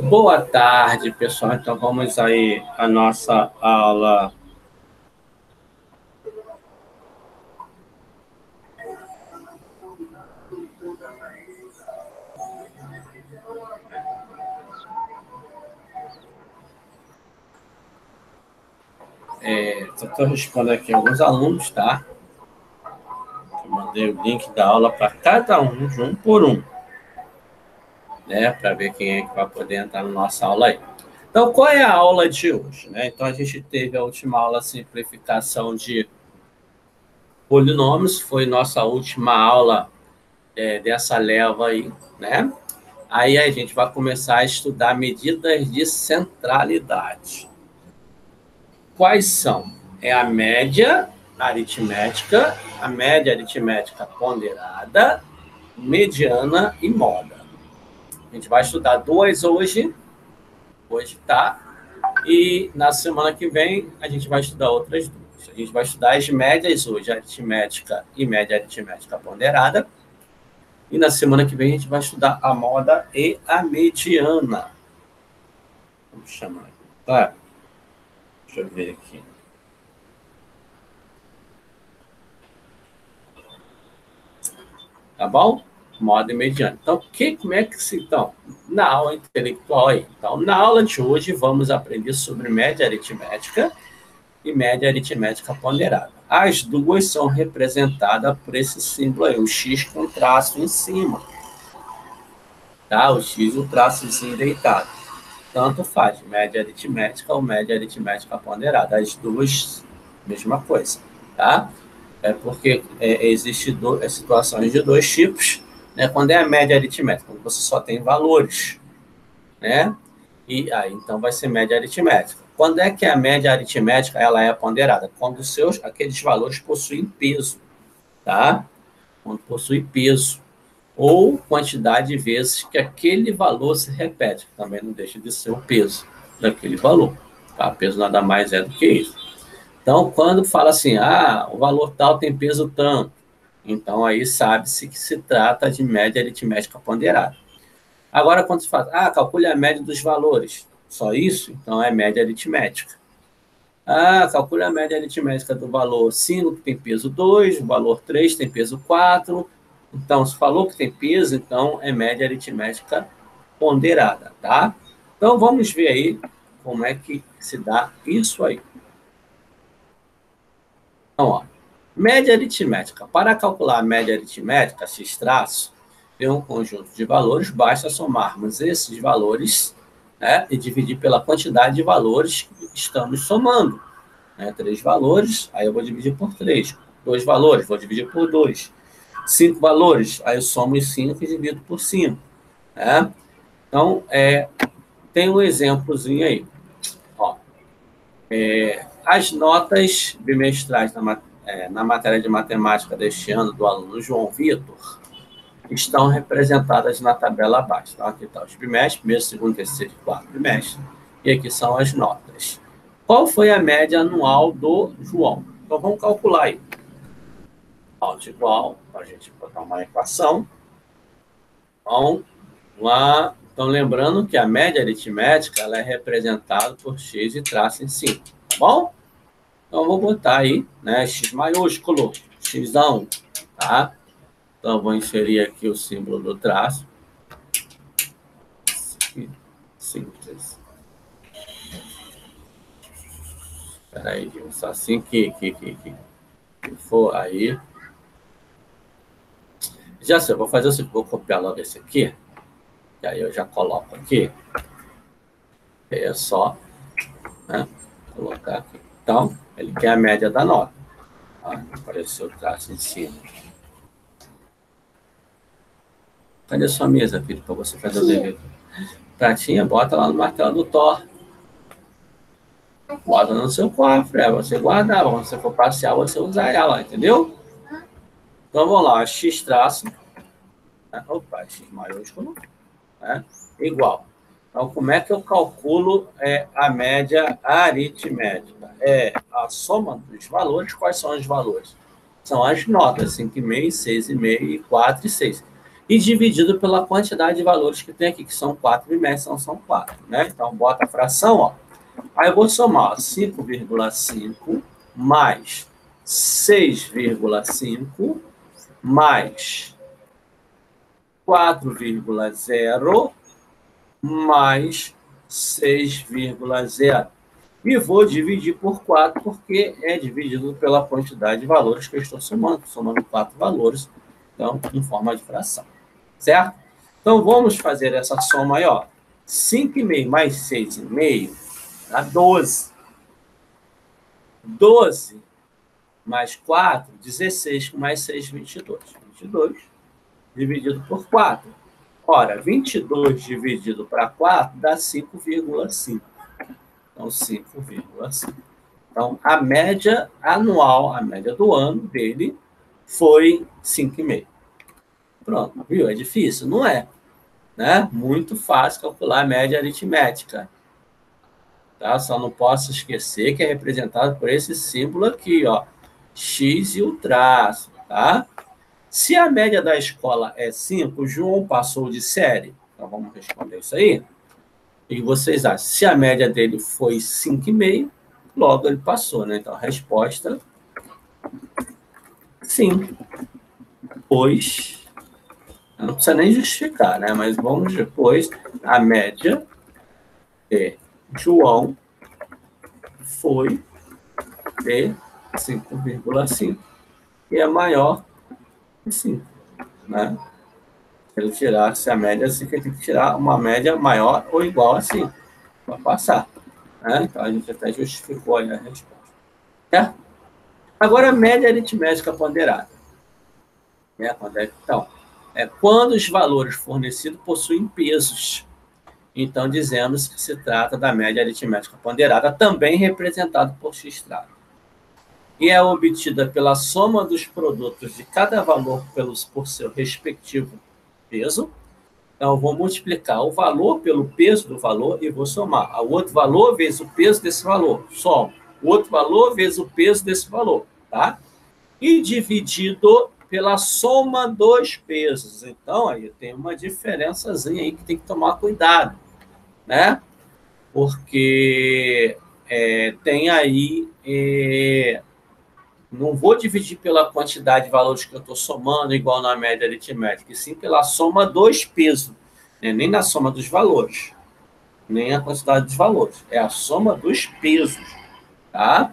Boa tarde, pessoal. Então, vamos aí à nossa aula. Estou respondendo aqui alguns alunos, tá? Eu mandei o link da aula para cada um, de um por um, né? Para ver quem é que vai poder entrar na nossa aula aí. Então, qual é a aula de hoje, né? Então, a gente teve a última aula, simplificação de polinômios, foi nossa última aula dessa leva aí, né? Aí a gente vai começar a estudar medidas de centralidade. Quais são? É a média aritmética, a média aritmética ponderada, mediana e moda. A gente vai estudar duas hoje, tá? E na semana que vem a gente vai estudar outras duas. A gente vai estudar as médias hoje, aritmética e média aritmética ponderada. E na semana que vem a gente vai estudar a moda e a mediana. Vamos chamar. Tá? Deixa eu ver aqui. Tá bom? Moda e mediana. Então, como é que se... Então, na aula intelectual aí. Então, na aula de hoje, vamos aprender sobre média aritmética e média aritmética ponderada. As duas são representadas por esse símbolo aí, o X com traço em cima. Tá? O X e o traçozinho deitado. Tanto faz, média aritmética ou média aritmética ponderada. As duas, mesma coisa, tá? É porque existem situações de dois tipos, né? Quando é a média aritmética, quando você só tem valores, né? E aí, então, vai ser média aritmética. Quando é que a média aritmética ela é ponderada? Quando aqueles valores possuem peso, tá? Quando possui peso. Ou quantidade de vezes que aquele valor se repete, que também não deixa de ser o peso daquele valor. Tá? Peso nada mais é do que isso. Então, quando fala assim, o valor tal tem peso tanto, então aí sabe-se que se trata de média aritmética ponderada. Agora, quando se fala, calcule a média dos valores, só isso? Então é média aritmética. Calcule a média aritmética do valor 5, que tem peso 2, o valor 3 tem peso 4. Então, se falou que tem peso, então é média aritmética ponderada, tá? Então, vamos ver aí como é que se dá isso aí. Então, ó, média aritmética. Para calcular a média aritmética, x-traço, tem um conjunto de valores, basta somarmos esses valores, né, e dividir pela quantidade de valores que estamos somando. 3 valores, aí eu vou dividir por 3. 2 valores, vou dividir por 2. 5 valores, aí eu somo os 5 e divido por 5. Né? Então, tem um exemplozinho aí. Ó, as notas bimestrais na matéria de matemática deste ano do aluno João Vitor estão representadas na tabela abaixo. Então, aqui está os bimestres, primeiro, segundo, terceiro e quarto bimestre. E aqui são as notas. Qual foi a média anual do João? Então, vamos calcular aí. Alto igual, para a gente botar uma equação. Então, lá, lembrando que a média aritmética ela é representada por x e traço em cima, tá bom? Então, eu vou botar aí, né, x maiúsculo, xão, tá? Então, vou inserir aqui o símbolo do traço. Simples. Espera aí, só assim que for aí. Já sei, eu vou fazer o seguinte, vou copiar logo esse aqui, e aí eu já coloco aqui. É só, né, colocar aqui. Então, ele quer a média da nota. Apareceu o traço em cima. Cadê sua mesa, filho, para você fazer o dever? Pratinha, bota lá no martelo do Thor. Bota no seu cofre, você guardar. Quando você for passear, você usar ela, entendeu? Então, vamos lá, x traço. Opa, x maiúsculo. Né, igual. Então, como é que eu calculo a média aritmética? É a soma dos valores. Quais são os valores? São as notas, 5,5, 6,5, 4 e 6. e dividido pela quantidade de valores que tem aqui, que são 4 bimestres, então são 4, né? Então, bota a fração, ó. Aí eu vou somar 5,5 mais 6,5 mais 4,0 mais 6,0. E vou dividir por 4, porque é dividido pela quantidade de valores que eu estou somando. Estou somando 4 valores, então, em forma de fração. Certo? Então, vamos fazer essa soma aí, ó. 5,5 mais 6,5 dá 12. 12 mais 4, 16, mais 6, 22. 22 dividido por 4. Ora, 22 dividido para 4 dá 5,5. Então, 5,5. Então, a média anual, a média do ano dele foi 5,5. Pronto, viu? É difícil? Não é. Né? Muito fácil calcular a média aritmética. Tá? Só não posso esquecer que é representado por esse símbolo aqui, ó. X e o traço, tá? Se a média da escola é 5, o João passou de série. Então, vamos responder isso aí. E vocês acham? Se a média dele foi 5,5, logo ele passou, né? Então, a resposta, sim. Pois, não precisa nem justificar, né? Mas vamos depois, a média de João foi de 5,5, que é maior que 5, né? Se ele tirasse a média, assim, que ele tem que tirar uma média maior ou igual a 5 para passar. Né? Então, a gente até justificou aí a resposta. Certo? Agora, a média aritmética ponderada. Então, quando os valores fornecidos possuem pesos. Então, dizemos que se trata da média aritmética ponderada, também representada por x traço. E é obtida pela soma dos produtos de cada valor por seu respectivo peso. Então, eu vou multiplicar o valor pelo peso do valor e vou somar. O outro valor vezes o peso desse valor. Somo. O outro valor vezes o peso desse valor. Tá? E dividido pela soma dos pesos. Então, aí tem uma diferençazinha aí que tem que tomar cuidado. Né? Porque tem aí... não vou dividir pela quantidade de valores que eu estou somando, igual na média aritmética, e sim pela soma dos pesos, né? Nem na soma dos valores, nem a quantidade dos valores, é a soma dos pesos. Tá?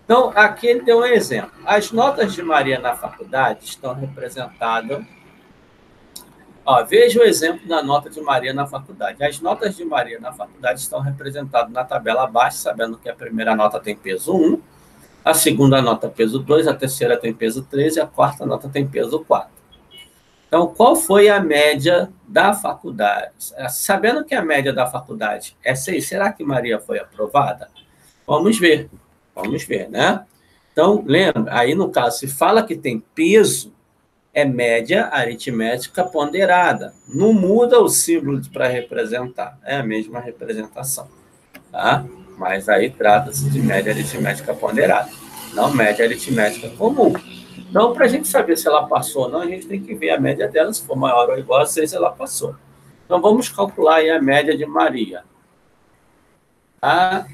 Então, aqui ele deu um exemplo. As notas de Maria na faculdade estão representadas... veja o exemplo da nota de Maria na faculdade. As notas de Maria na faculdade estão representadas na tabela abaixo, sabendo que a primeira nota tem peso 1, a segunda nota peso 2, a terceira tem peso 3 e a quarta nota tem peso 4. Então, qual foi a média da faculdade? Sabendo que a média da faculdade é 6, será que Maria foi aprovada? Vamos ver, né? Então, lembra, aí no caso, se fala que tem peso, é média aritmética ponderada. Não muda o símbolo para representar, é a mesma representação, tá? Mas aí trata-se de média aritmética ponderada, não média aritmética comum. Então, para a gente saber se ela passou ou não, a gente tem que ver a média dela, se for maior ou igual a 6, ela passou. Então, vamos calcular aí a média de Maria. Tá?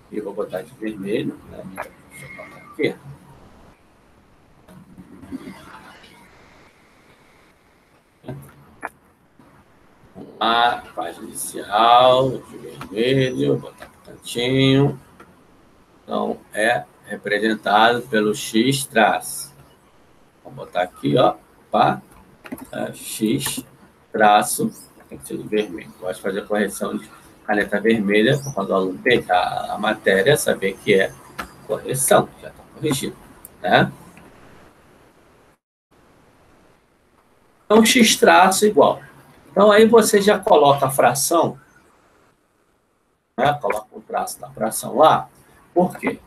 E vou botar de vermelho, né? Deixa eu botar aqui. A página inicial, de vermelho, vou botar para o cantinho. Então, é representado pelo X traço. Vou botar aqui, ó, X traço, tem que ser de vermelho. Gosto de fazer a correção de caneta vermelha, quando o aluno pegar a matéria, saber que é correção, já está corrigido, né? Então, X traço igual. Então, aí você já coloca a fração, né? Coloca o traço da fração lá. Por quê?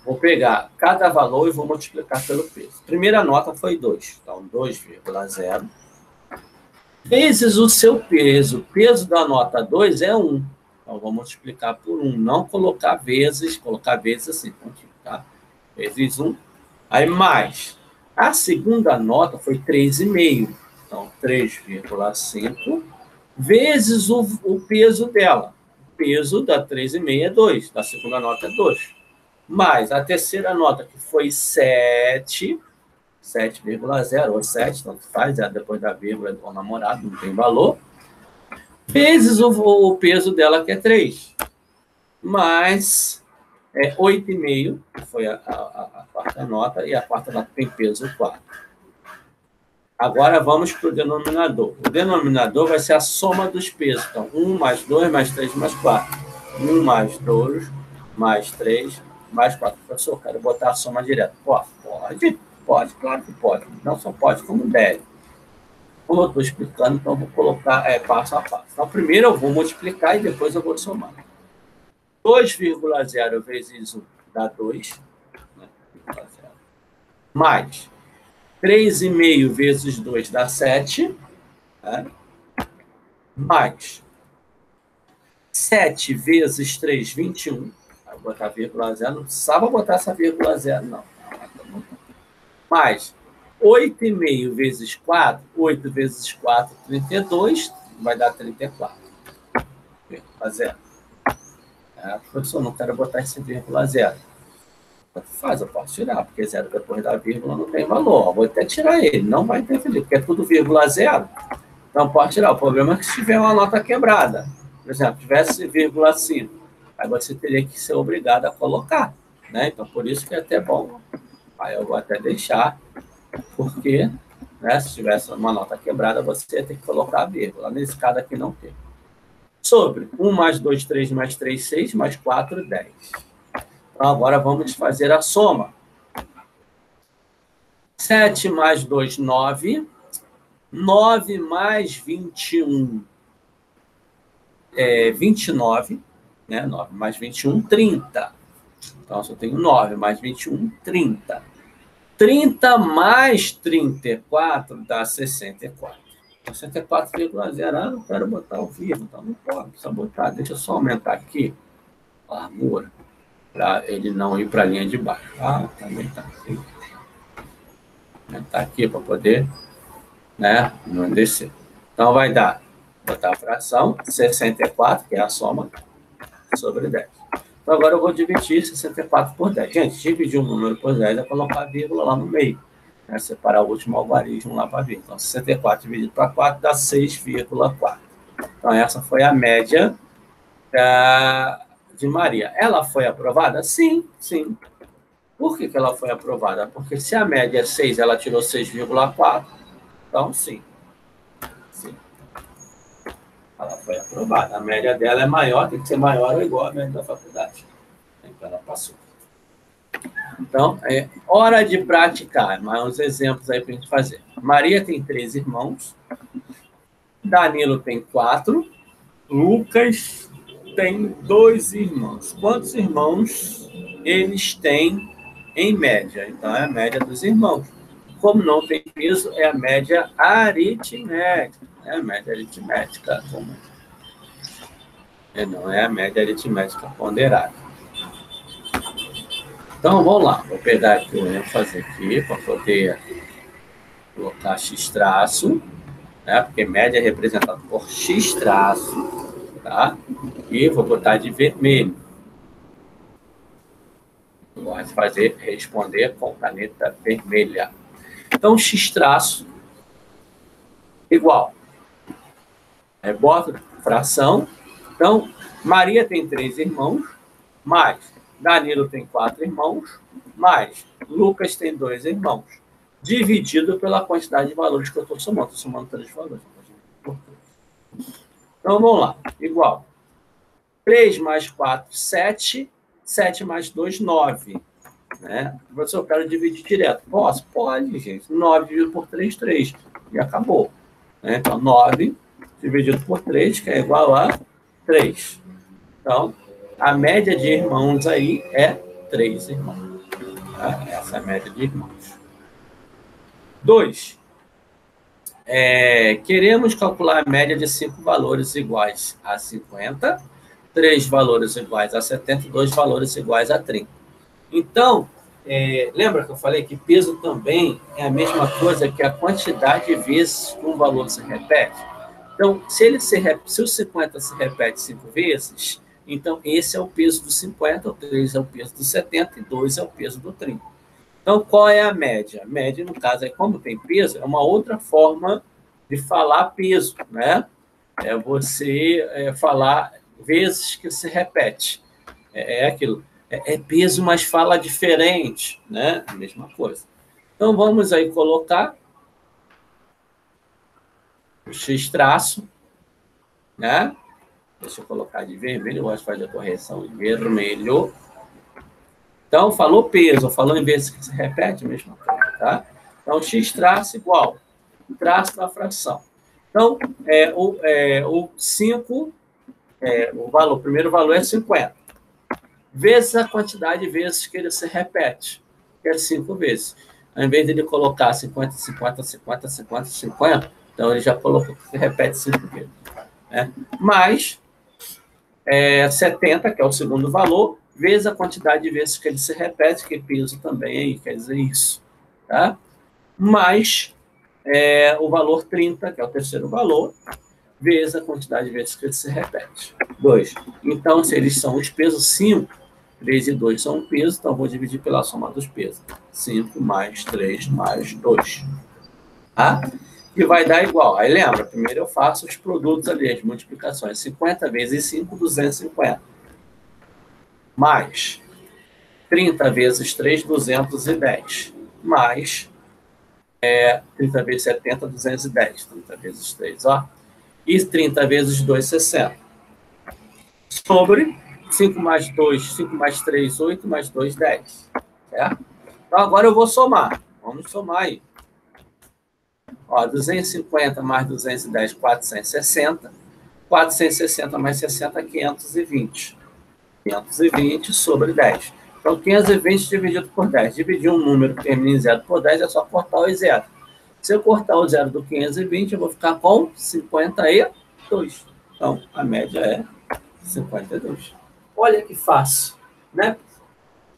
Vou pegar cada valor e vou multiplicar pelo peso. Primeira nota foi 2, então 2,0 vezes o seu peso. O peso da nota 2 é 1. Então, vou multiplicar por 1, não colocar vezes assim, tá? Vezes 1. Aí mais A segunda nota foi 3,5. Então, 3,5 vezes o peso dela. O peso da 3,5 é 2, da segunda nota é 2. Mais a terceira nota, que foi 7, 7,0 ou 7, tanto faz, depois da vírgula do namorado, não tem valor, vezes o peso dela, que é 3, mais 8,5, que foi a quarta nota, e a quarta nota tem peso 4. Agora vamos para o denominador. O denominador vai ser a soma dos pesos. Então, 1 mais 2 mais 3 mais 4. 1 mais 2 mais 3 mais 4. Professor, quero botar a soma direta. Pode? Pode, claro que pode. Não só pode, como deve. Como eu estou explicando, então eu vou colocar passo a passo. Então, primeiro eu vou multiplicar e depois eu vou somar. 2,0 vezes 1 dá 2. Né? Mais 3,5 vezes 2 dá 7. Né? Mais 7 vezes 3, 21. Vou botar vírgula zero. Não precisava botar essa vírgula zero, não. Mais 8,5 vezes 4. 8 vezes 4, 32. Vai dar 34. Vírgula zero. Professor, não quero botar esse vírgula zero. Faz, eu posso tirar, porque zero depois da vírgula não tem valor. Eu vou até tirar ele, não vai interferir, porque é tudo vírgula zero. Então, pode tirar. O problema é que se tiver uma nota quebrada, por exemplo, tivesse vírgula 5, aí você teria que ser obrigado a colocar. Né? Então, por isso que é até bom. Aí eu vou até deixar, porque né, se tivesse uma nota quebrada, você ia ter que colocar a vírgula. Nesse caso aqui não tem. Sobre 1 mais 2, 3 mais 3, 6, mais 4, 10. Então, agora vamos fazer a soma. 7 mais 2, 9. 9 mais 21, 29. Né? 9 mais 21, 30. Então, eu tenho 9 mais 21, 30. 30 mais 34 dá 64. 64,0. Não quero botar o vivo, então não pode, precisa botar. Deixa eu só aumentar aqui a largura, para ele não ir para a linha de baixo. Também está aqui. Está aqui para poder, né, não descer. Então, vai dar, botar a fração, 64, que é a soma, sobre 10. Então, agora eu vou dividir 64 por 10. Gente, dividir um número por 10 é colocar a vírgula lá no meio. Né, separar o último algarismo lá para vir. Então, 64 dividido para 4 dá 6,4. Então, essa foi a média de Maria. Ela foi aprovada? Sim, sim. Por que ela foi aprovada? Porque se a média é 6, ela tirou 6,4. Então, sim. Sim. Ela foi aprovada. A média dela é maior, tem que ser maior ou igual à média da faculdade. Então, ela passou. Então, é hora de praticar. Mais uns exemplos aí para a gente fazer. Maria tem 3 irmãos. Danilo tem 4. Lucas tem 2 irmãos. Quantos irmãos eles têm em média? Então, é a média dos irmãos. Como não tem peso, é a média aritmética. É a média aritmética. Não é a média aritmética ponderada. Então, vamos lá. Vou pegar aqui o ênfase aqui para poder colocar x traço, né? Porque média é representada por x traço, tá? E vou botar de vermelho. Vamos responder com caneta vermelha. Então, x traço igual. Boto fração. Então, Maria tem 3 irmãos, mais Danilo tem 4 irmãos, mais Lucas tem 2 irmãos, dividido pela quantidade de valores que eu estou somando. Estou somando 3 valores. Então, vamos lá. Igual. 3 mais 4, 7. 7 mais 2, 9. Né? Professor, eu quero dividir direto. Posso? Pode, gente. 9 dividido por 3, 3. E acabou. Né? Então, 9 dividido por 3, que é igual a 3. Então, a média de irmãos aí é 3 irmãos. Tá? Essa é a média de irmãos. 2. Queremos calcular a média de 5 valores iguais a 50, 3 valores iguais a 70 e 2 valores iguais a 30. Então, lembra que eu falei que peso também é a mesma coisa que a quantidade de vezes que um valor se repete? Então, se o 50 se repete 5 vezes, então esse é o peso do 50, o 3 é o peso do 70 e 2 é o peso do 30. Então, qual é a média? A média, no caso, como tem peso, é uma outra forma de falar peso, né? É você falar vezes que se repete. É aquilo. É peso, mas fala diferente, né? A mesma coisa. Então, vamos aí colocar o X traço, né? Deixa eu colocar de vermelho, eu gosto de fazer a correção de vermelho. Então, falou peso, falou em vezes que se repete, a mesma coisa, tá? Então, X traço igual traço da fração. Então, o 5, o primeiro valor é 50. Vezes a quantidade de vezes que ele se repete, que é 5 vezes. Ao invés de ele colocar 50, 50, 50, 50, 50, então ele já colocou que se repete 5 vezes. Né? Mais 70, que é o segundo valor, vezes a quantidade de vezes que ele se repete, que peso também quer dizer isso. Tá? Mais o valor 30, que é o terceiro valor, vezes a quantidade de vezes que ele se repete. 2. Então, se eles são os pesos 5, 3 e 2 são um peso, então vou dividir pela soma dos pesos. 5 mais 3 mais 2. Tá? E vai dar igual. Aí lembra, primeiro eu faço os produtos ali, as multiplicações. 50 vezes 5, 250. Mais 30 vezes 3, 210. Mais 30 vezes 70, 210. 30 vezes 3, ó. E 30 vezes 2, 60. Sobre 5 mais 2, 5 mais 3, 8, mais 2, 10. Certo? Então, agora eu vou somar. Vamos somar aí. Ó, 250 mais 210, 460. 460 mais 60, 520. 520 sobre 10. Então, 520 dividido por 10. Dividir um número que termina em 0 por 10 é só cortar o 0. Se eu cortar o 0 do 520, eu vou ficar com 52. Então, a média é 52. Olha que fácil, né?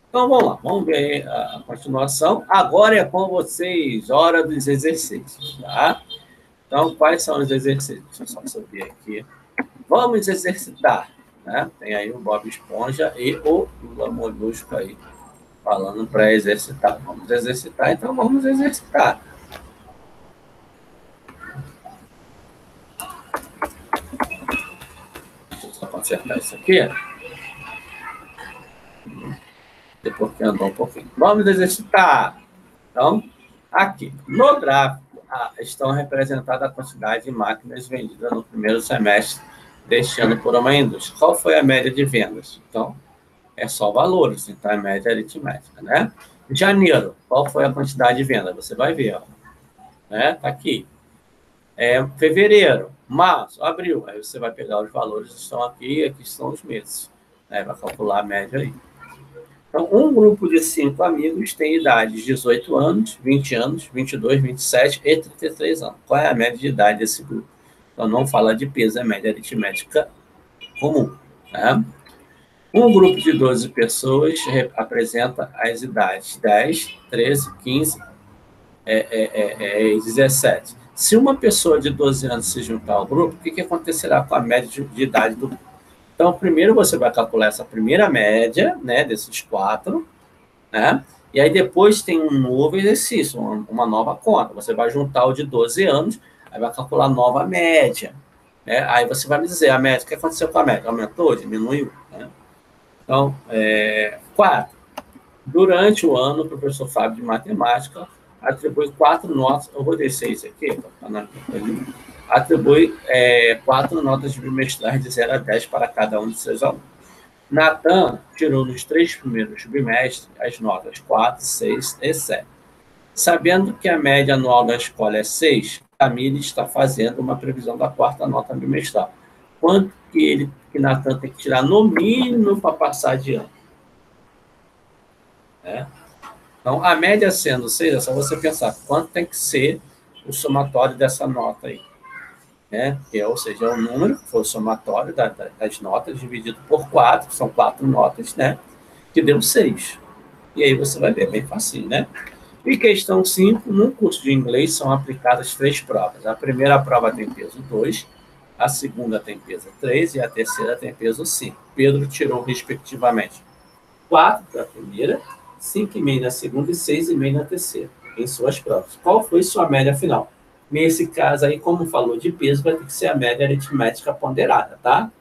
Então, vamos lá. Vamos ver a continuação. Agora é com vocês, hora dos exercícios, tá? Então, quais são os exercícios? Deixa eu só subir aqui. Vamos exercitar, né? Tem aí o Bob Esponja e o Lula Molusco aí, falando para exercitar. Vamos exercitar, então vamos exercitar. Deixa eu só consertar isso aqui. Depois que andou um pouquinho. Vamos exercitar. Então, aqui, no gráfico, estão representadas a quantidade de máquinas vendidas no primeiro semestre deste ano por uma indústria. Qual foi a média de vendas? Então, é só valores, então é média aritmética, né? Janeiro, qual foi a quantidade de venda? Você vai ver, ó. Né? Tá aqui. Fevereiro, março, abril. Aí você vai pegar os valores que estão aqui, e aqui estão os meses. Vai calcular a média aí. Então, um grupo de 5 amigos tem idades de 18 anos, 20 anos, 22, 27 e 33 anos. Qual é a média de idade desse grupo? Então, não fala de peso, é média aritmética comum. Né? Um grupo de 12 pessoas apresenta as idades 10, 13, 15 e 17. Se uma pessoa de 12 anos se juntar ao grupo, o que acontecerá com a média de idade do grupo? Então, primeiro você vai calcular essa primeira média, né, desses 4, né? E aí depois tem um novo exercício, uma nova conta. Você vai juntar o de 12 anos, aí vai calcular a nova média. Né? Aí você vai me dizer a média, o que aconteceu com a média? Aumentou, diminuiu? Né? Então, 4. Durante o ano, o professor Fábio de Matemática atribui 4 notas, eu vou descer isso aqui, atribui 4 notas bimestrais de 0 a 10 para cada um de seus alunos. Natan tirou nos 3 primeiros bimestres as notas 4, 6 e 7. Sabendo que a média anual da escola é 6, Camille está fazendo uma previsão da 4ª nota bimestral. Quanto que Natan tem que tirar no mínimo para passar de ano? Então, a média sendo 6, é só você pensar quanto tem que ser o somatório dessa nota aí. Ou seja, o número, que foi o somatório das notas, dividido por 4, que são 4 notas, né? Que deu 6. E aí você vai ver, é bem facinho, né? E questão 5, num curso de inglês são aplicadas 3 provas. A primeira prova tem peso 2, a segunda tem peso 3 e a terceira tem peso 5. Pedro tirou, respectivamente, 4 para a primeira, 5,5 na segunda e 6,5 na terceira, em suas provas. Qual foi sua média final? Nesse caso aí, como falou de peso, vai ter que ser a média aritmética ponderada, tá?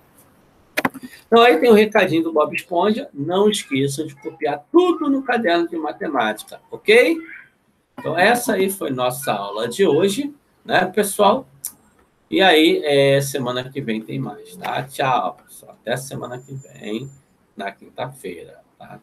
Então, aí tem o recadinho do Bob Esponja. Não esqueçam de copiar tudo no caderno de matemática, ok? Então, essa aí foi nossa aula de hoje, né, pessoal? E aí, semana que vem tem mais, tá? Tchau, pessoal. Até semana que vem, na quinta-feira, tá?